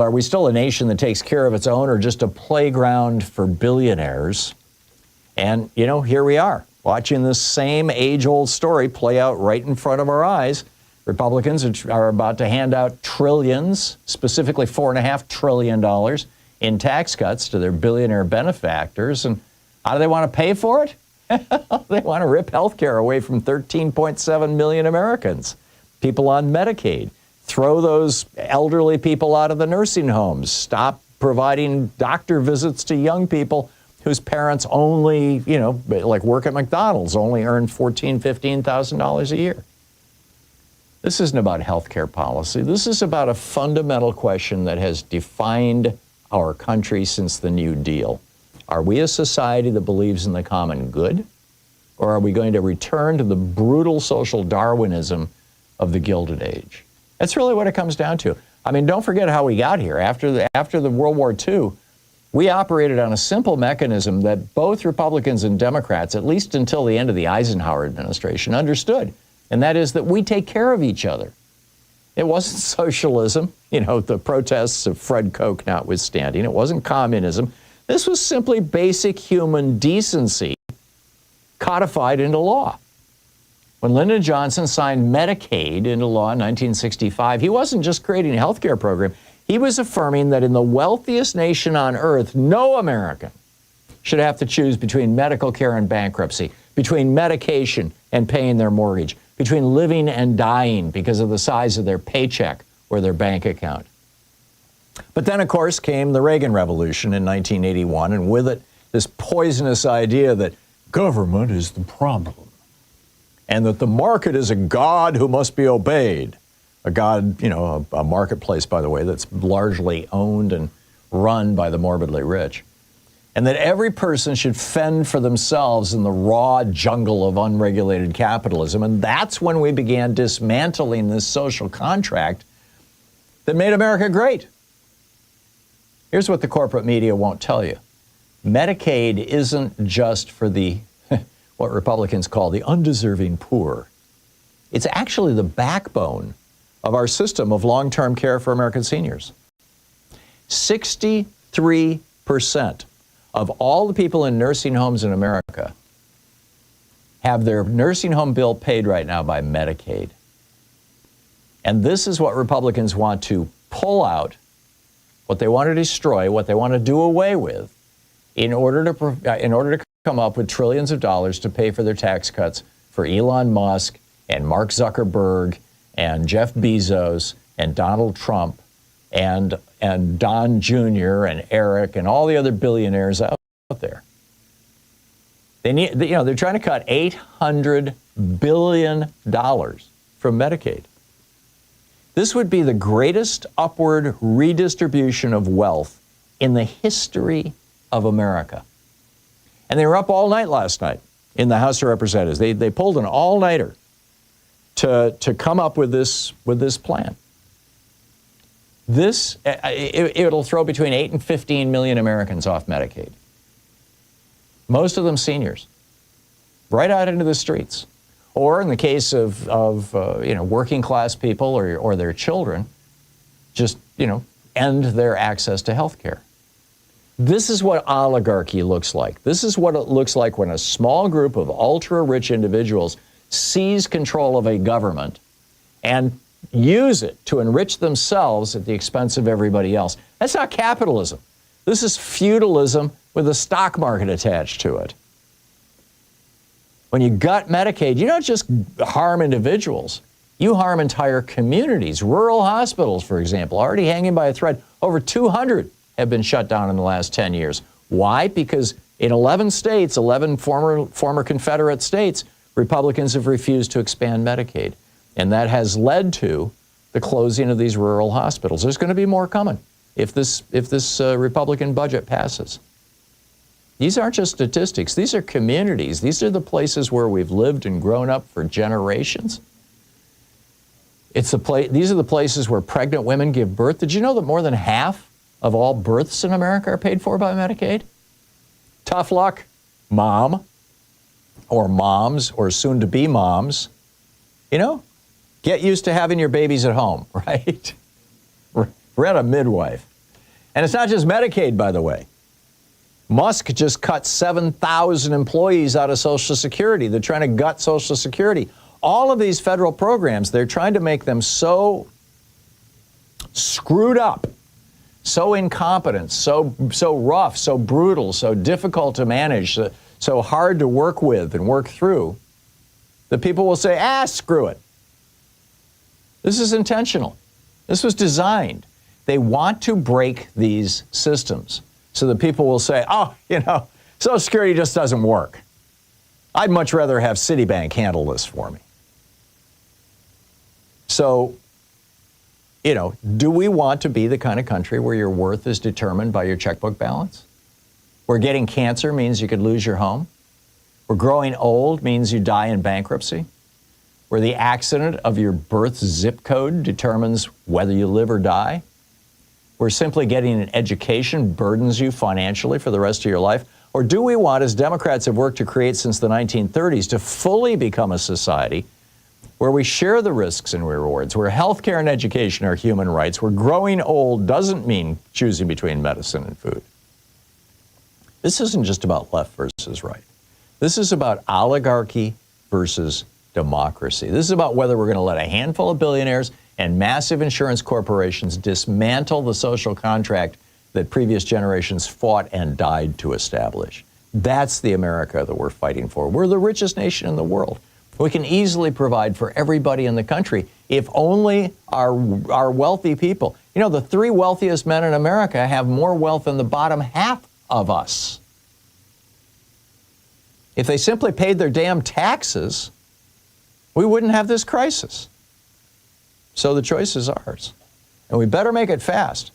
are we still a nation that takes care of its own or just a playground for billionaires? And, you know, here we are, watching this same age-old story play out right in front of our eyes. Republicans are about to hand out trillions, specifically $4.5 trillion in tax cuts to their billionaire benefactors. And how do they want to pay for it? They want to rip health care away from 13.7 million Americans, people on Medicaid, throw those elderly people out of the nursing homes, stop providing doctor visits to young people whose parents only, you know, like work at McDonald's, only earn $14,000, $15,000 a year. This isn't about health care policy. This is about a fundamental question that has defined our country since the New Deal. Are we a society that believes in the common good, or are we going to return to the brutal social Darwinism of the Gilded Age? That's really what it comes down to. I mean, don't forget how we got here. After the World War II, we operated on a simple mechanism that both Republicans and Democrats, at least until the end of the Eisenhower administration, understood, and that is that we take care of each other. It wasn't socialism, you know, the protests of Fred Koch notwithstanding. It wasn't communism. This was simply basic human decency codified into law. When Lyndon Johnson signed Medicaid into law in 1965, he wasn't just creating a health care program. He was affirming that in the wealthiest nation on earth, no American should have to choose between medical care and bankruptcy, between medication and paying their mortgage, between living and dying because of the size of their paycheck or their bank account. But then, of course, came the Reagan Revolution in 1981, and with it, this poisonous idea that government is the problem and that the market is a god who must be obeyed. A god, you know, a marketplace, by the way, that's largely owned and run by the morbidly rich. And that every person should fend for themselves in the raw jungle of unregulated capitalism. And that's when we began dismantling this social contract that made America great. Here's what the corporate media won't tell you. Medicaid isn't just for the, what Republicans call the undeserving poor. It's actually the backbone of our system of long-term care for American seniors. 63% of all the people in nursing homes in America have their nursing home bill paid right now by Medicaid. And this is what Republicans want to pull out, what they want to destroy, what they want to do away with, in order to come up with trillions of dollars to pay for their tax cuts for Elon Musk and Mark Zuckerberg and Jeff Bezos and Donald Trump and Don Jr. and Eric and all the other billionaires out there. They need, you know, they're trying to cut $800 billion from Medicaid. This would be the greatest upward redistribution of wealth in the history of America. And they were up all night last night in the House of Representatives. They pulled an all-nighter to come up with this plan. This, it'll throw between 8 and 15 million Americans off Medicaid. Most of them seniors, right out into the streets. Or in the case of you know, working class people or their children, just, you know, end their access to health care. This is what oligarchy looks like. This is what it looks like when a small group of ultra-rich individuals seize control of a government and use it to enrich themselves at the expense of everybody else. That's not capitalism. This is feudalism with a stock market attached to it. When you gut Medicaid, you don't just harm individuals. You harm entire communities. Rural hospitals, for example, already hanging by a thread. Over 200 have been shut down in the last 10 years. Why? Because in 11 states, 11 former Confederate states, Republicans have refused to expand Medicaid. And that has led to the closing of these rural hospitals. There's going to be more coming if this Republican budget passes. These aren't just statistics. These are communities. These are the places where we've lived and grown up for generations. These are the places where pregnant women give birth. Did you know that more than half of all births in America are paid for by Medicaid? Tough luck, mom, or moms, or soon-to-be moms. You know, get used to having your babies at home, right? Rent a midwife. And it's not just Medicaid, by the way. Musk just cut 7,000 employees out of Social Security. They're trying to gut Social Security. All of these federal programs, they're trying to make them so screwed up, so incompetent, so rough, so brutal, so difficult to manage, so hard to work with and work through, that people will say, screw it. This is intentional. This was designed. They want to break these systems so that people will say, Social Security just doesn't work. I'd much rather have Citibank handle this for me. So, do we want to be the kind of country where your worth is determined by your checkbook balance? Where getting cancer means you could lose your home? Where growing old means you die in bankruptcy? Where the accident of your birth zip code determines whether you live or die? Where simply getting an education burdens you financially for the rest of your life? Or do we want, as Democrats have worked to create since the 1930s, to fully become a society where we share the risks and rewards, where healthcare and education are human rights, where growing old doesn't mean choosing between medicine and food? This isn't just about left versus right. This is about oligarchy versus democracy. This is about whether we're going to let a handful of billionaires and massive insurance corporations dismantle the social contract that previous generations fought and died to establish. That's the America that we're fighting for. We're the richest nation in the world. We can easily provide for everybody in the country if only our wealthy people. The 3 wealthiest men in America have more wealth than the bottom half of us. If they simply paid their damn taxes, we wouldn't have this crisis. So the choice is ours. And we better make it fast.